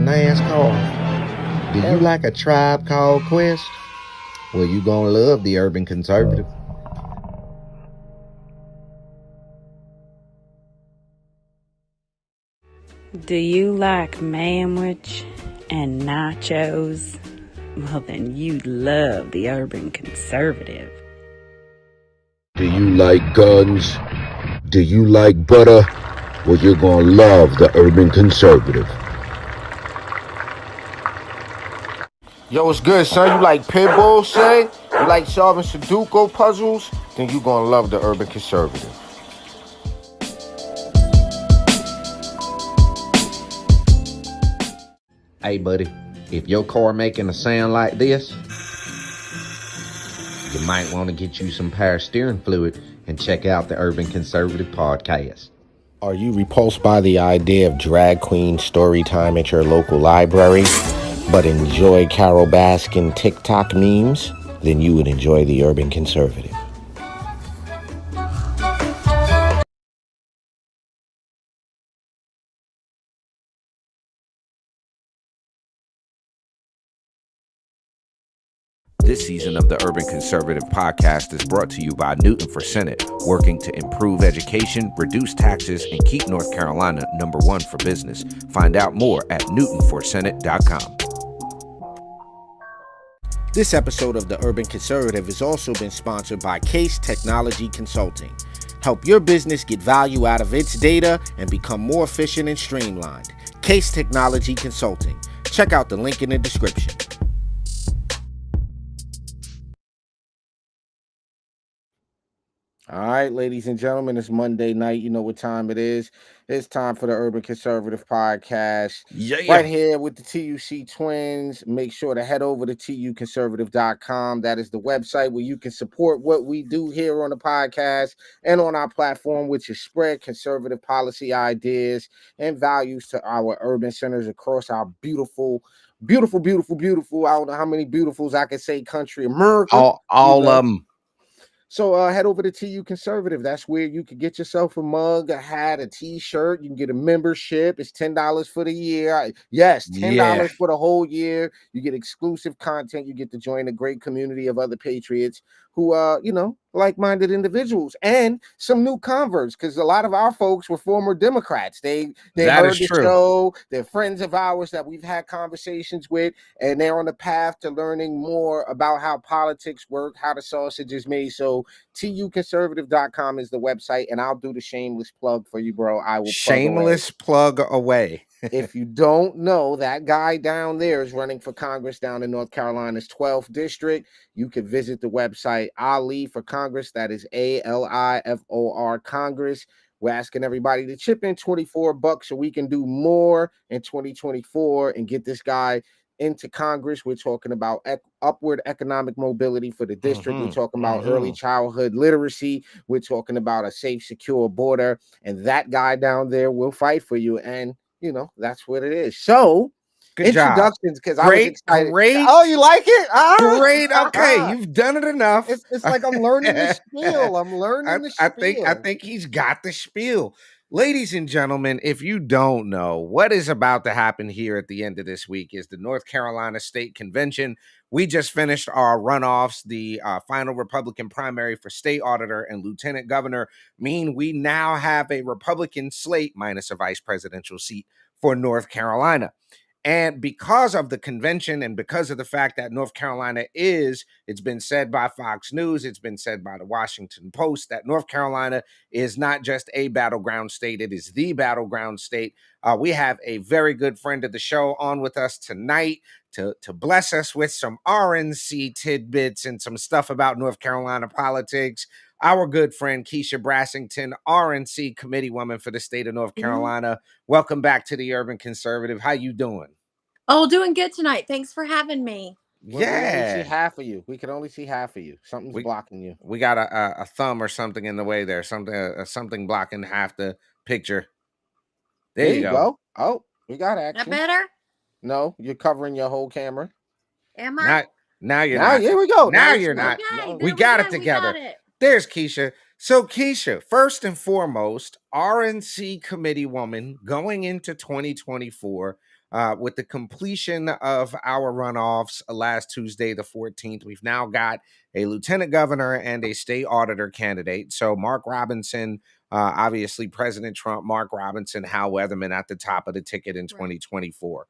NASCAR? Do you like a tribe called Quest? Well, you gonna love the Urban Conservative. Do you like manwich and nachos? Well, then you love the Urban Conservative. Do you like guns? Do you like butter? Well, you're gonna love the Urban Conservative. Yo, what's good, son? You like pit bulls, say? You like solving Sudoku puzzles? Then you gonna love the Urban Conservative. Hey, buddy, if your car making a sound like this, you might want to get you some power steering fluid and check out the Urban Conservative podcast. Are you repulsed by the idea of drag queen story time at your local library, but enjoy Carol Baskin TikTok memes? Then you would enjoy the Urban Conservative. This season of the Urban Conservative Podcast is brought to you by Newton for Senate, working to improve education, reduce taxes, and keep North Carolina #1 for business. Find out more at newtonforsenate.com. This episode of the Urban Conservative has also been sponsored by Case Technology Consulting. Help your business get value out of its data and become more efficient and streamlined. Case Technology Consulting. Check out the link in the description. All right, ladies and gentlemen, it's Monday night. You know what time it is. It's time for the Urban Conservative Podcast. Right here with the TUC twins. Make sure to head over to tuconservative.com. That is the website where you can support what we do here on the podcast and on our platform, which is spread conservative policy ideas and values to our urban centers across our beautiful, I don't know how many beautifuls I can say country, America. All of them. So head over to TU Conservative. That's where you can get yourself a mug, a hat, a t-shirt. You can get a membership. It's $10 for the year. Yes, $10 for the whole year. You get exclusive content. You get to join a great community of other patriots who like-minded individuals and some new converts, because a lot of our folks were former Democrats. They heard the show. They're friends of ours that we've had conversations with, and they're on the path to learning more about how politics work, how the sausage is made. So tuconservative.com is the website, and I'll do the shameless plug for you, bro. I will Shameless plug away. If you don't know, that guy down there is running for Congress down in North Carolina's 12th district. You can visit the website Ali for Congress. That is ALIFOR Congress. We're asking everybody to chip in $24 so we can do more in 2024 and get this guy into Congress. We're talking about upward economic mobility for the district. We're talking about early childhood literacy. We're talking about a safe, secure border. And that guy down there will fight for you. And that's what it is. So, good introductions, because I was excited. Great. Oh, you like it? Great. Okay, you've done it enough. It's like I'm learning the spiel. I think he's got the spiel. Ladies and gentlemen, if you don't know, what is about to happen here at the end of this week is the North Carolina State Convention. We just finished our runoffs. The final Republican primary for state auditor and lieutenant governor mean we now have a Republican slate minus a vice presidential seat for North Carolina. And because of the convention and because of the fact that North Carolina it's been said by Fox News, it's been said by the Washington Post, that North Carolina is not just a battleground state, it is the battleground state. We have a very good friend of the show on with us tonight to bless us with some RNC tidbits and some stuff about North Carolina politics. Our good friend KYSHIA Brassington, RNC committeewoman for the state of North Carolina. Welcome back to the Urban Conservative. How you doing? Oh, doing good tonight. Thanks for having me. We only see half of you. We can only see half of you. Something's blocking you. We got a thumb or something in the way there. Something blocking half the picture. There you go. Oh, we got action. That better? No, you're covering your whole camera. Am I? Now you're not. Here we go. Now you're not. Okay, we got it together. There's KYSHIA. So KYSHIA, first and foremost, RNC committeewoman going into 2024. With the completion of our runoffs last Tuesday, the 14th, we've now got a lieutenant governor and a state auditor candidate. So Mark Robinson, obviously President Trump, Mark Robinson, Hal Weatherman at the top of the ticket in 2024.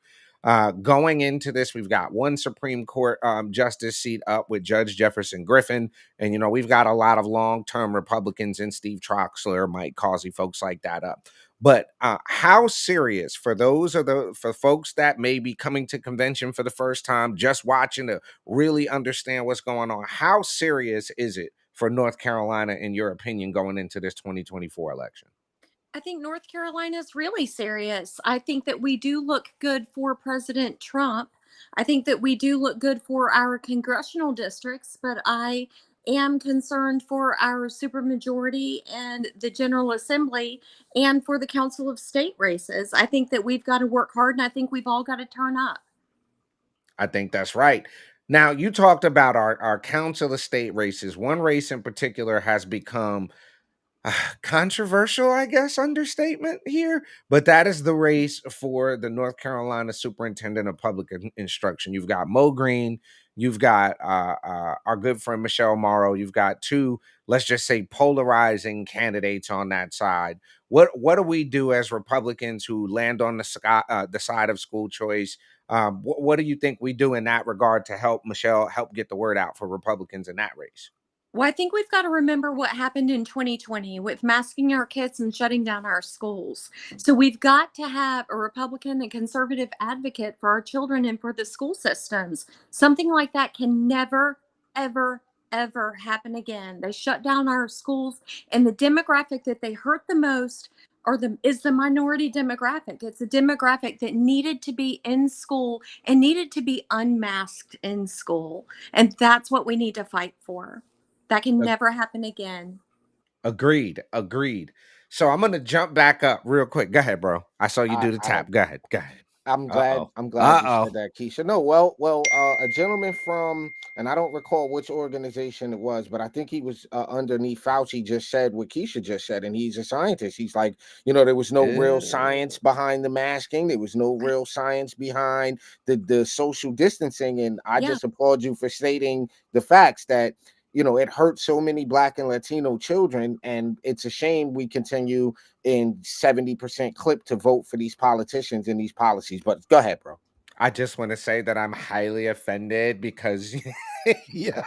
Going into this, we've got one Supreme Court justice seat up with Judge Jefferson Griffin. And, we've got a lot of long-term Republicans in Steve Troxler, Mike Causey, folks like that up. But how serious for for folks that may be coming to convention for the first time, just watching to really understand what's going on, how serious is it for North Carolina, in your opinion, going into this 2024 election? I think North Carolina is really serious. I think that we do look good for President Trump. I think that we do look good for our congressional districts, but I am concerned for our supermajority and the General Assembly and for the Council of State races. I think that we've got to work hard, and I think we've all got to turn up. I think that's right. Now, you talked about our Council of State races. One race in particular has become controversial, I guess, understatement here, but that is the race for the North Carolina Superintendent of Public Instruction. You've got Mo Green, you've got our good friend Michelle Morrow. You've got two, let's just say, polarizing candidates on that side. What do we do as Republicans who land on the side of school choice? What do you think we do in that regard to help Michelle help get the word out for Republicans in that race? Well, I think we've got to remember what happened in 2020 with masking our kids and shutting down our schools. So we've got to have a Republican and conservative advocate for our children and for the school systems. Something like that can never, ever, ever happen again. They shut down our schools, and the demographic that they hurt the most is the minority demographic. It's a demographic that needed to be in school and needed to be unmasked in school. And that's what we need to fight for. That can never happen again. Agreed. Agreed. So I'm gonna jump back up real quick. Go ahead, bro. I saw you do the I tap. Go ahead. Go ahead. I'm Uh glad. oh. I'm glad Uh you oh. said that, Keisha. No, a gentleman from, and I don't recall which organization it was, but I think he was underneath Fauci. Just said what Keisha just said, and he's a scientist. He's like, there was no real science behind the masking. There was no Right. real science behind the social distancing, and I Yeah. just applaud you for stating the facts that. It hurts so many Black and Latino children, and it's a shame we continue in 70% clip to vote for these politicians and these policies. But go ahead, bro. I just want to say that I'm highly offended because yeah,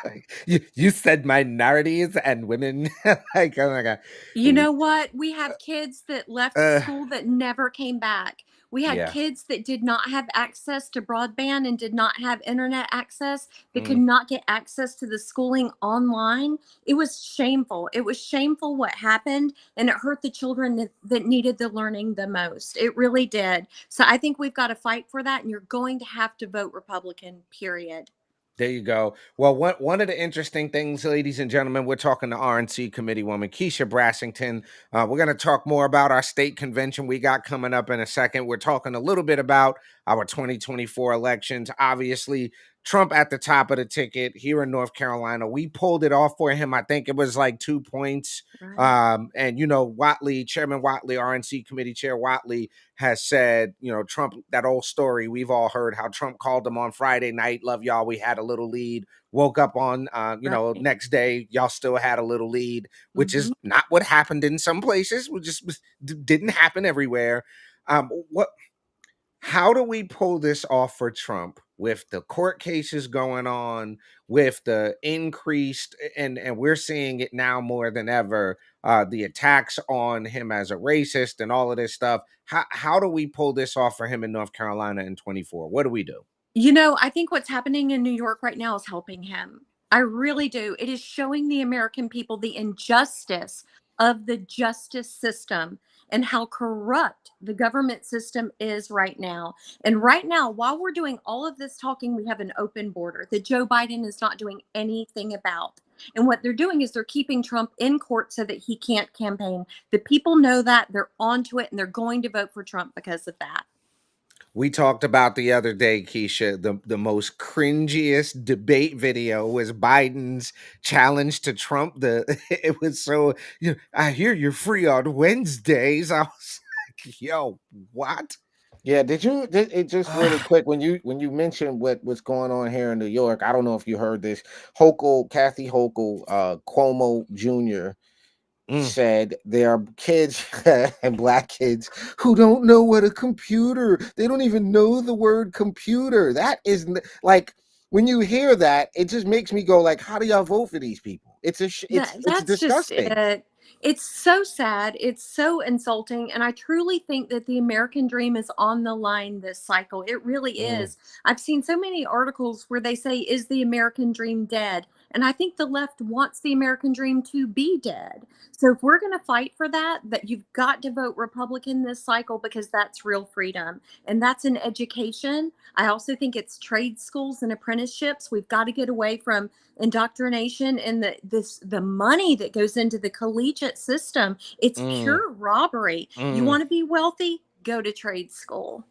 you said minorities and women. Like, oh my god. You know what? We have kids that left Uh, school that never came back. We had yeah. kids that did not have access to broadband and did not have internet access, that could Mm. not get access to the schooling online. It was shameful. It was shameful what happened, and it hurt the children that needed the learning the most. It really did. So I think we've got to fight for that, and you're going to have to vote Republican, period. There you go. Well, one of the interesting things, ladies and gentlemen, we're talking to RNC committee woman KYSHIA Brassington. We're going to talk more about our state convention we got coming up in a second. We're talking a little bit about our 2024 elections. Obviously, Trump at the top of the ticket here in North Carolina. We pulled it off for him. I think it was like 2 points. Right. And Watley, Chairman Watley, RNC committee chair Watley, has said, Trump, that old story we've all heard, how Trump called him on Friday night. Love y'all. We had a little lead. Woke up on, Right. next day, y'all still had a little lead, which Mhm. is not what happened in some places. We just didn't happen everywhere. What? How do we pull this off for Trump with the court cases going on, with the increased, and we're seeing it now more than ever, the attacks on him as a racist and all of this stuff? How do we pull this off for him in North Carolina in 24? What do we do? I think what's happening in New York right now is helping him. I really do. It is showing the American people the injustice of the justice system and how corrupt the government system is right now. And right now, while we're doing all of this talking, we have an open border that Joe Biden is not doing anything about. And what they're doing is they're keeping Trump in court so that he can't campaign. The people know that, they're onto it, and they're going to vote for Trump because of that. We talked about the other day, Keisha, the most cringiest debate video was Biden's challenge to Trump. It was so, I hear you're free on Wednesdays. I was like, yo, what? Yeah, it just really quick when you mentioned what's going on here in New York? I don't know if you heard this. Kathy Hochul, Cuomo Jr. Mm, said there are kids and black kids who don't know what a computer. They don't even know the word computer. That is like when you hear that, it just makes me go like, how do y'all vote for these people? It's That's just disgusting. it. It's so sad. It's so insulting. And I truly think that the American dream is on the line this cycle. It really Mm, is. I've seen so many articles where they say, is the American dream dead? And I think the left wants the American dream to be dead. So if we're going to fight for that, that you've got to vote Republican this cycle because that's real freedom. And that's in education. I also think it's trade schools and apprenticeships. We've got to get away from indoctrination and the money that goes into the collegiate system. It's mm, pure robbery. You mm. want to be wealthy, go to trade school.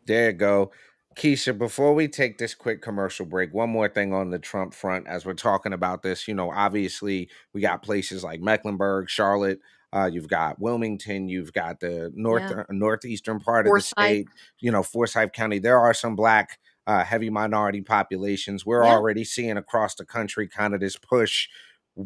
There you go. Keisha, before we take this quick commercial break, one more thing on the Trump front as we're talking about this. Obviously, we got places like Mecklenburg, Charlotte, you've got Wilmington, you've got the Yeah. northeastern part of the Forsyth. state, Forsyth County. There are some black, heavy minority populations. We're Yeah. already seeing across the country kind of this push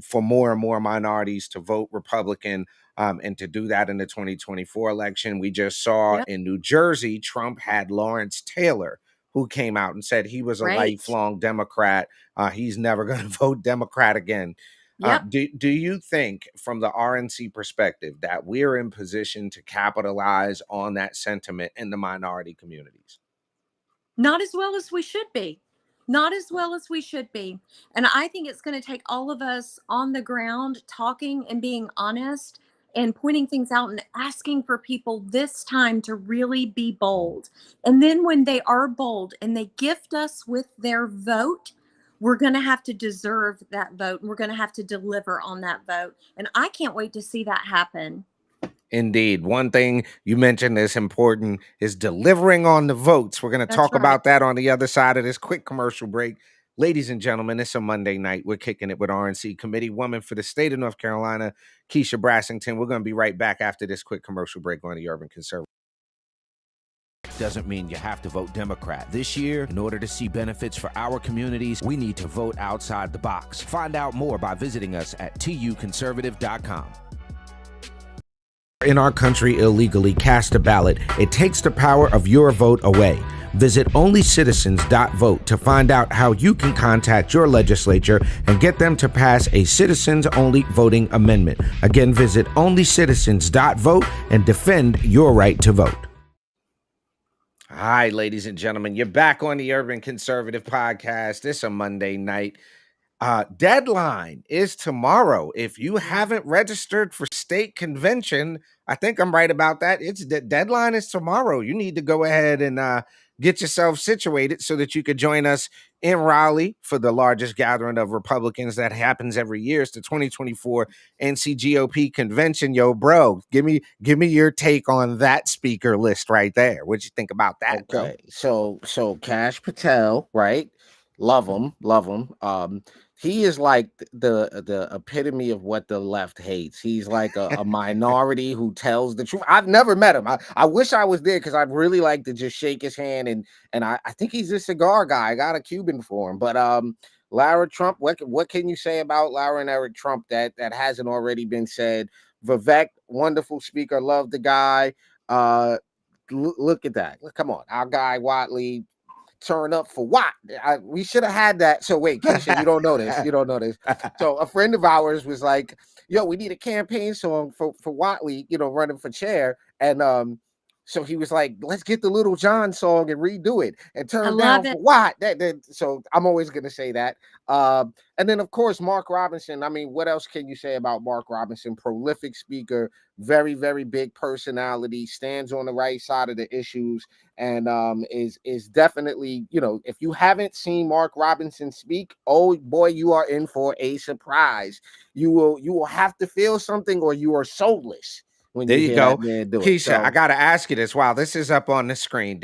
for more and more minorities to vote Republican. And to do that in the 2024 election, we just saw Yep. in New Jersey, Trump had Lawrence Taylor, who came out and said he was a Right. lifelong Democrat. He's never going to vote Democrat again. Yep. Do you think, from the RNC perspective, that we're in position to capitalize on that sentiment in the minority communities? Not as well as we should be. Not as well as we should be. And I think it's going to take all of us on the ground talking and being honest and pointing things out and asking for people this time to really be bold. And then when they are bold and they gift us with their vote, we're going to have to deserve that vote and we're going to have to deliver on that vote. And I can't wait to see that happen. Indeed. One thing you mentioned is important is delivering on the votes. We're going to That's talk right. about that on the other side of this quick commercial break. Ladies and gentlemen, it's a Monday night. We're kicking it with RNC Committee Woman for the state of North Carolina, KYSHIA Brassington. We're going to be right back after this quick commercial break on the Urban Conservative. Doesn't mean you have to vote Democrat. This year, in order to see benefits for our communities, we need to vote outside the box. Find out more by visiting us at tuconservative.com. In our country illegally cast a ballot, it takes the power of your vote away. Visit onlycitizens.vote to find out how you can contact your legislature and get them to pass a citizens-only voting amendment. Again, visit onlycitizens.vote and defend your right to vote. Hi, ladies and gentlemen. You're back on the Urban Conservative Podcast. It's a Monday night. Deadline is tomorrow. If you haven't registered for state convention, I think I'm right about that. It's the deadline is tomorrow. You need to go ahead and get yourself situated so that you could join us in Raleigh for the largest gathering of Republicans that happens every year. It's the 2024 NCGOP convention. Yo, bro, give me your take on that speaker list right there. What'd you think about that, bro? okay, so Cash Patel, right? Love him, love him. He is like the epitome of what the left hates. He's like a minority who tells the truth. I've never met him. I wish I was there because I'd really like to just shake his hand and I think he's a cigar guy. I got a Cuban for him. But Lara Trump, what can you say about Lara and Eric Trump that hasn't already been said? Vivek, wonderful speaker, love the guy. Look at that. Come on, our guy Watley turn up for what? We should have had that. So wait, Keisha, you don't know this. You don't know this. So a friend of ours was like, "Yo, we need a campaign song for Watley, running for chair." And so he was like, "Let's get the Little John song and redo it and I turn love down it. for what?" So I'm always gonna say that. And then of course Mark Robinson. I mean, what else can you say about Mark Robinson? Prolific speaker, very very big personality, stands on the right side of the issues, and is definitely, if you haven't seen Mark Robinson speak, oh boy, you are in for a surprise. You will have to feel something, or you are soulless when There you you hear that go. man do it. Keisha, I So gotta ask you this while this is up on the screen.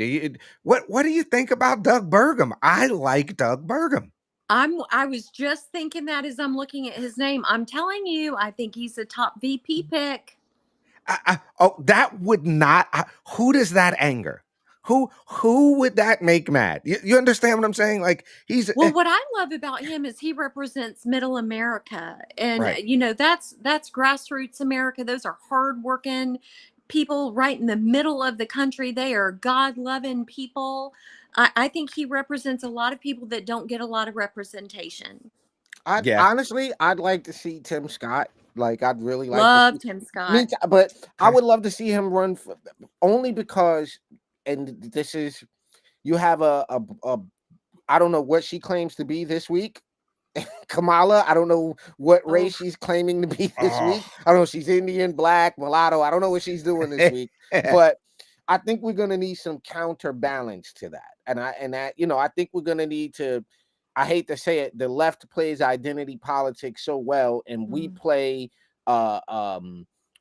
What do you think about Doug Burgum? I like Doug Burgum. I was just thinking that as I'm looking at his name. I'm telling you, I think he's a top VP pick. That would not. Who does that anger? Who would that make mad? You understand what I'm saying? Like Well, what I love about him is he represents middle America. And right. that's grassroots America. Those are hardworking people right in the middle of the country. They are God-loving people. I think he represents a lot of people that don't get a lot of representation. I Yeah. honestly, I'd like to see Tim Scott. Like, I'd really like to see Love Tim me, Scott. but I Okay. would love to see him run for, only because, and this is, you have a I don't know what she claims to be this week. Kamala, I don't know what Oh, race she's claiming to be this Oh. week. I don't know if she's Indian, black, mulatto. I don't know what she's doing this week, but I think we're gonna need some counterbalance to that. And that, I think we're gonna need to, I hate to say it, the left plays identity politics so well, and we mm. play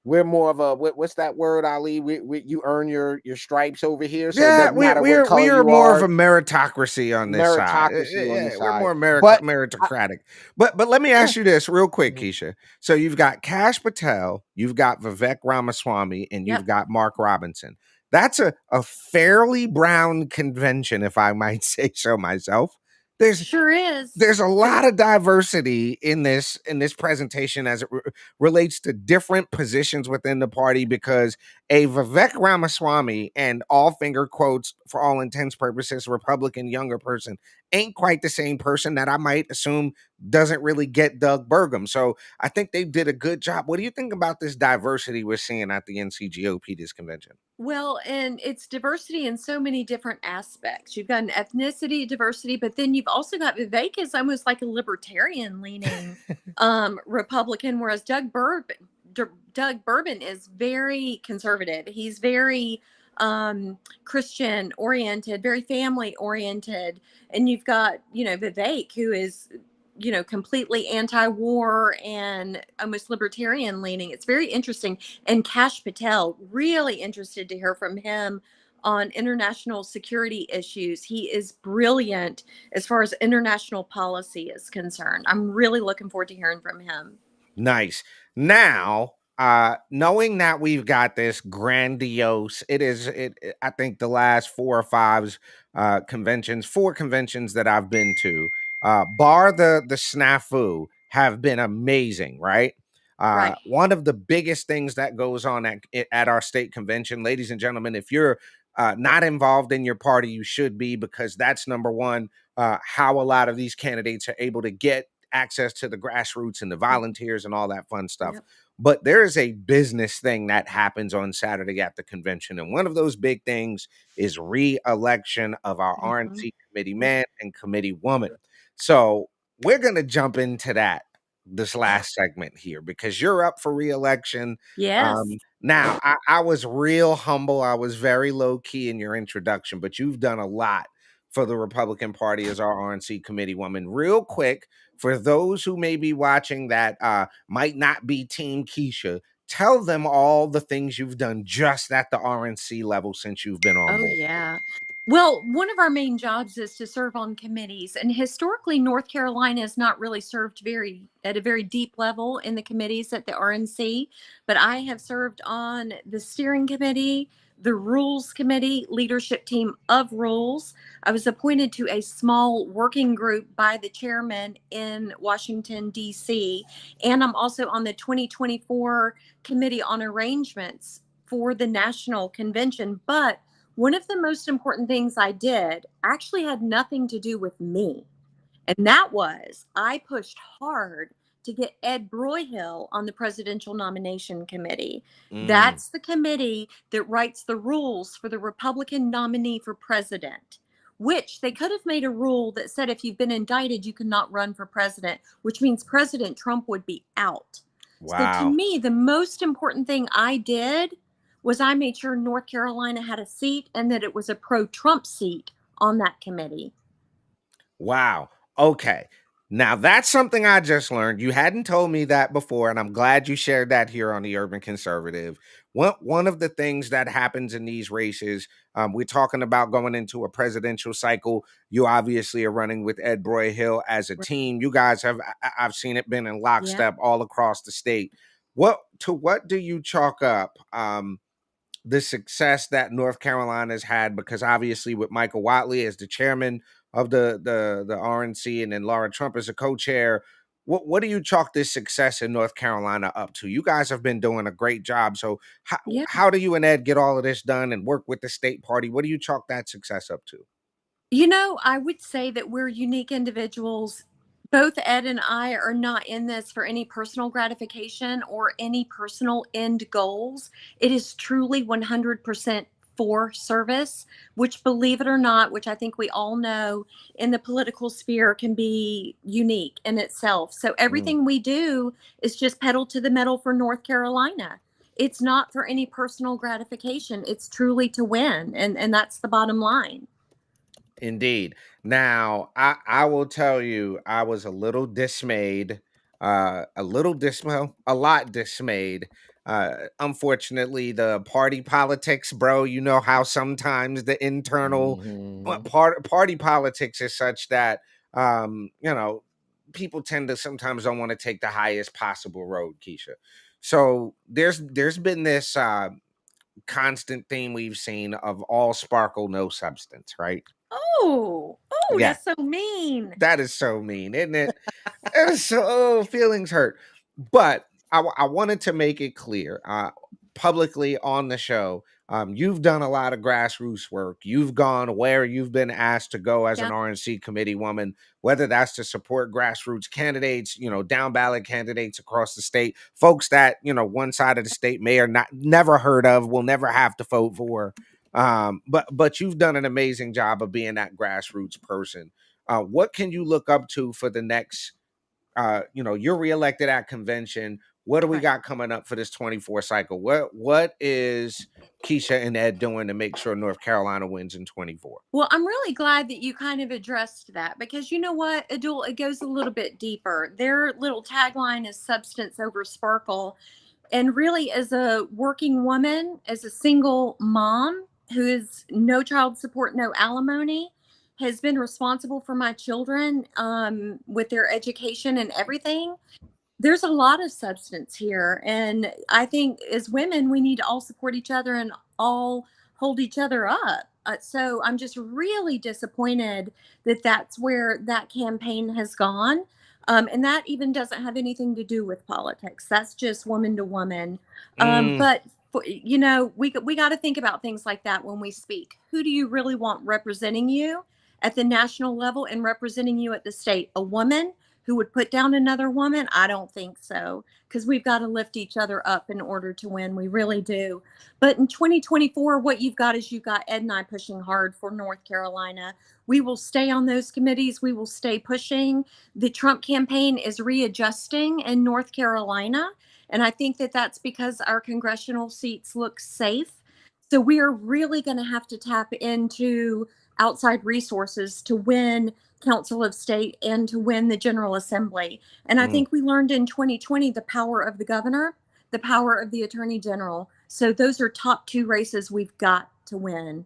we're more of a what's that word, Ali? You earn your stripes over here, so it Yeah, doesn't matter what color we are you more of are. a meritocracy on this side. Meritocracy on Yeah, this we're side. more But meritocratic. But let me yeah. ask you this real quick, Mhm. Keisha. So you've got Kash Patel, you've got Vivek Ramaswamy, and you've Yep. got Mark Robinson. That's a fairly brown convention, if I might say so myself. There's Sure is. there's a lot of diversity in this presentation as it relates to different positions within the party, because a Vivek Ramaswamy, and all finger quotes for all intents purposes, Republican younger person, ain't quite the same person that I might assume doesn't really get Doug Burgum. So I think they did a good job. What do you think about this diversity we're seeing at the NCGOP this convention? Well, and it's diversity in so many different aspects. You've got an ethnicity diversity, but then you've also got Vivek is almost like a libertarian leaning Republican, whereas Doug Bourbon is very conservative. He's very Christian oriented, very family oriented. And you've got, Vivek, who is completely anti-war and almost libertarian leaning. It's very interesting. And Kash Patel, really interested to hear from him on international security issues. He is brilliant as far as international policy is concerned. I'm really looking forward to hearing from him. Nice. Now, knowing that we've got this grandiose, I think the last four conventions that I've been to, bar the snafu, have been amazing, right? Right. One of the biggest things that goes on at our state convention, ladies and gentlemen, if you're not involved in your party, you should be, because that's number one. How a lot of these candidates are able to get access to the grassroots and the volunteers and all that fun stuff. Yep. But there is a business thing that happens on Saturday at the convention. And one of those big things is re-election of our Mhm. RNC committee man and committee woman. So we're going to jump into that this last segment here, because you're up for re-election. Yes. Now, I was real humble. I was very low key in your introduction, but you've done a lot for the Republican Party as our RNC committee woman. Real quick, for those who may be watching that might not be Team KYSHIA, tell them all the things you've done just at the RNC level since you've been on Oh, board. yeah. Well, one of our main jobs is to serve on committees, and historically, North Carolina has not really served at a very deep level in the committees at the RNC. But I have served on the steering committee, the rules committee, leadership team of rules. I was appointed to a small working group by the chairman in Washington, D.C., and I'm also on the 2024 committee on arrangements for the national convention. But one of the most important things I did actually had nothing to do with me. And that was I pushed hard to get Ed Broyhill on the presidential nomination committee. Mm, That's the committee that writes the rules for the Republican nominee for president, which they could have made a rule that said if you've been indicted, you cannot run for president, which means President Trump would be out. So to wow. me, the most important thing I did was I made sure North Carolina had a seat and that it was a pro-Trump seat on that committee. Wow. Okay. Now that's something I just learned. You hadn't told me that before, and I'm glad you shared that here on the Urban Conservative. One of the things that happens in these races, we're talking about going into a presidential cycle. You obviously are running with Ed Broyhill as a team. You guys have, I've seen it been in Yeah. lockstep all across the state. what do you chalk up the success that North Carolina's had? Because obviously with Michael Whatley as the chairman of the RNC, and then Laura Trump as a co-chair, what do you chalk this success in North Carolina up to? You guys have been doing a great job. So Yeah. how do you and Ed get all of this done and work with the state party? What do you chalk that success up to? I would say that we're unique individuals. Both Ed and I are not in this for any personal gratification or any personal end goals. It is truly 100% for service, which, believe it or not, which I think we all know in the political sphere can be unique in itself. So Mm. everything we do is just pedal to the metal for North Carolina. It's not for any personal gratification. It's truly to win. And that's the bottom line. Indeed. Now, I will tell you, I was a little dismayed, a lot dismayed. Unfortunately, the party politics, bro. You know how sometimes the internal Mhm. party politics is such that people tend to sometimes don't want to take the highest possible road, Keisha. So there's been this constant theme we've seen of all sparkle, no substance, right? Oh, Yeah, that's so mean. that is so mean, isn't it? It's so feelings hurt. But I wanted to make it clear publicly on the show. You've done a lot of grassroots work. You've gone where you've been asked to go as Yeah. an RNC committee woman, whether that's to support grassroots candidates, down ballot candidates across the state, folks that, one side of the state may or not never heard of, will never have to vote for. But you've done an amazing job of being that grassroots person. What can you look up to for the next you're reelected at convention. What do we Right. got coming up for this 24 cycle? What is Keisha and Ed doing to make sure North Carolina wins in 24? Well, I'm really glad that you kind of addressed that, because you know what, Adul, it goes a little bit deeper. Their little tagline is substance over sparkle. And really, as a working woman, as a single mom who is no child support, no alimony, has been responsible for my children with their education and everything. There's a lot of substance here, and I think as women we need to all support each other and all hold each other up. So I'm just really disappointed that that's where that campaign has gone, and that even doesn't have anything to do with politics. That's just woman to woman. Mm, But we got to think about things like that when we speak. Who do you really want representing you at the national level and representing you at the state? A woman who would put down another woman? I don't think so, because we've got to lift each other up in order to win. We really do. But in 2024, what you've got Ed and I pushing hard for North Carolina. We will stay on those committees. We will stay pushing. The Trump campaign is readjusting in North Carolina. And I think that that's because our congressional seats look safe. So we are really going to have to tap into outside resources to win Council of State and to win the General Assembly. And I mm. think we learned in 2020 the power of the governor, the power of the attorney general. So those are top two races we've got to win.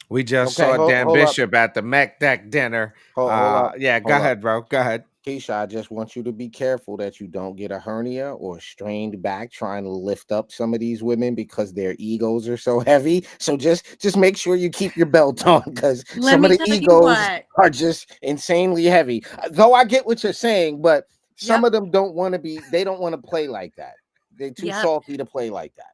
We just Okay, saw Dan hold up. Bishop at the Mech Deck dinner. Hold up. Yeah, go Hold up. ahead, bro. Go ahead. Keisha, I just want you to be careful that you don't get a hernia or a strained back trying to lift up some of these women because their egos are so heavy. So just make sure you keep your belt on, because Let some of me the tell you egos what. are just insanely heavy. Though I get what you're saying, but some Yep. of them don't want to be, they don't want to play like that. They're too Yep. salty to play like that.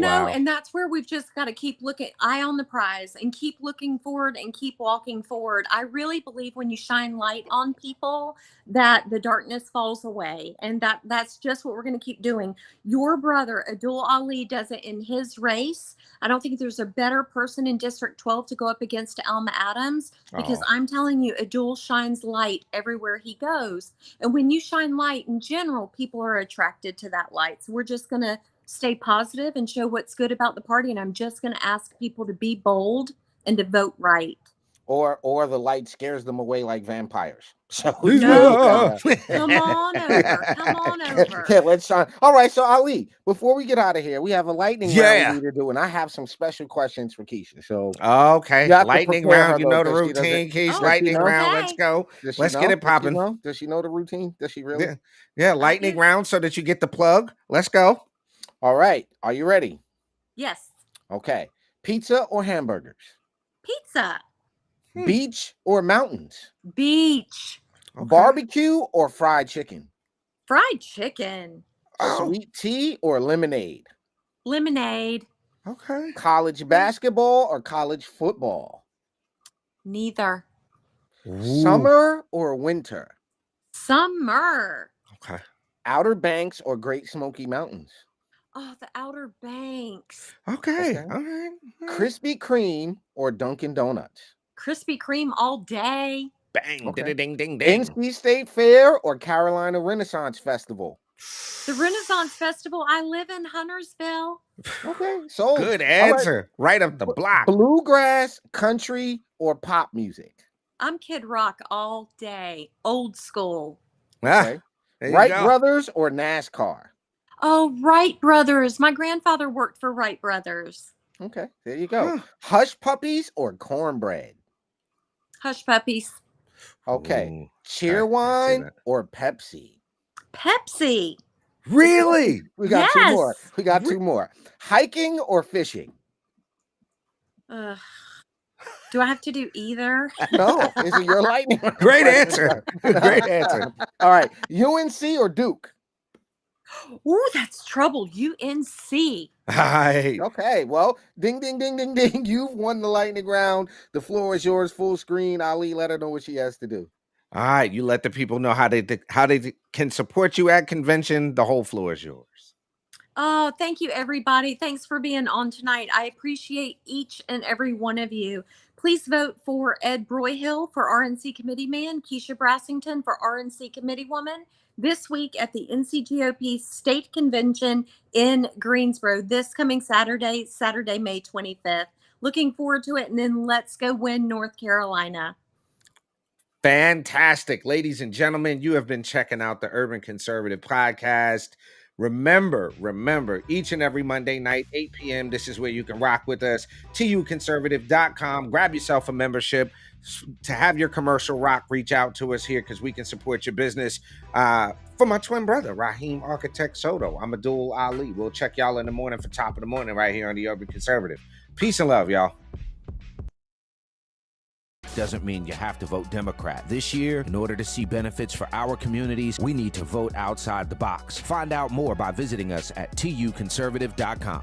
Wow. And that's where we've just got to keep looking, eye on the prize, and keep looking forward and keep walking forward. I really believe when you shine light on people, that the darkness falls away. And that's just what we're going to keep doing. Your brother, Abdul Ali, does it in his race. I don't think there's a better person in District 12 to go up against Alma Adams, because Oh. I'm telling you, Abdul shines light everywhere he goes. And when you shine light in general, people are attracted to that light. So we're just going to stay positive and show what's good about the party. And I'm just going to ask people to be bold and to vote right. or the light scares them away like vampires. So No. Come on over. Come on over. yeah, let's shine. All right, so Ali, before we get out of here, we have a lightning round Yeah. we need to do, and I have some special questions for Keisha. So Okay, you have to lightning prepare her, round. You though, know the 'cause she doesn't- routine, Keys. Oh, Lightning know? round. Okay. Let's go. Does she Let's know? get it Does she popping. know? Does she know the routine? Does she really? Yeah, lightning do. round so that you get the plug. Let's go. All right, are you ready? Yes. Okay, pizza or hamburgers? Pizza. Beach or mountains? Beach. Okay. Barbecue or fried chicken? Fried chicken. Oh, Sweet tea or lemonade? Lemonade. okay. College basketball or college football? Neither. Summer or winter? Summer. Okay. Outer Banks or Great Smoky Mountains? Oh, the Outer Banks. Okay. Okay. All right. Krispy Kreme or Dunkin' Donuts? Krispy Kreme all day. Bang. Okay. Ding, ding, ding. NC State Fair or Carolina Renaissance Festival? The Renaissance Festival. I live in Huntersville. Okay, so Good answer. Right up the block. Bluegrass, country, or pop music? I'm Kid Rock all day. Old school. Okay. There you Wright go. Brothers or NASCAR? Oh, Wright Brothers. My grandfather worked for Wright Brothers. Okay, there you go. Hush Puppies or cornbread? Hush Puppies. Okay. Ooh, Cheer I see wine that. or Pepsi? Pepsi. Really? We got two more. Yes. We got two more. Hiking or fishing? Ugh. Do I have to do either? No, is it your lightning? Great answer. Great answer. All right. UNC or Duke? Ooh, that's trouble. UNC. Hi. Okay. Well, ding, ding, ding, ding, ding. You've won the lightning round. The floor is yours, full screen. Ali, let her know what she has to do. All right. You let the people know how they can support you at convention. The whole floor is yours. Oh, thank you, everybody. Thanks for being on tonight. I appreciate each and every one of you. Please vote for Ed Broyhill for RNC Committee Man, Keisha Brassington for RNC Committee Woman this week at the NCGOP State Convention in Greensboro this coming Saturday, May 25th. Looking forward to it. And then let's go win North Carolina. Fantastic. Ladies and gentlemen, you have been checking out the Urban Conservative Podcast. Remember, each and every Monday night, 8 p.m., this is where you can rock with us. TUconservative.com. Grab yourself a membership. To have your commercial rock, reach out to us here because we can support your business. For my twin brother, Raheem Architect Soto, I'm Abdul Ali. We'll check y'all in the morning for top of the morning right here on the Urban Conservative. Peace and love, y'all. Doesn't mean you have to vote Democrat. This year, in order to see benefits for our communities, we need to vote outside the box. Find out more by visiting us at TUconservative.com.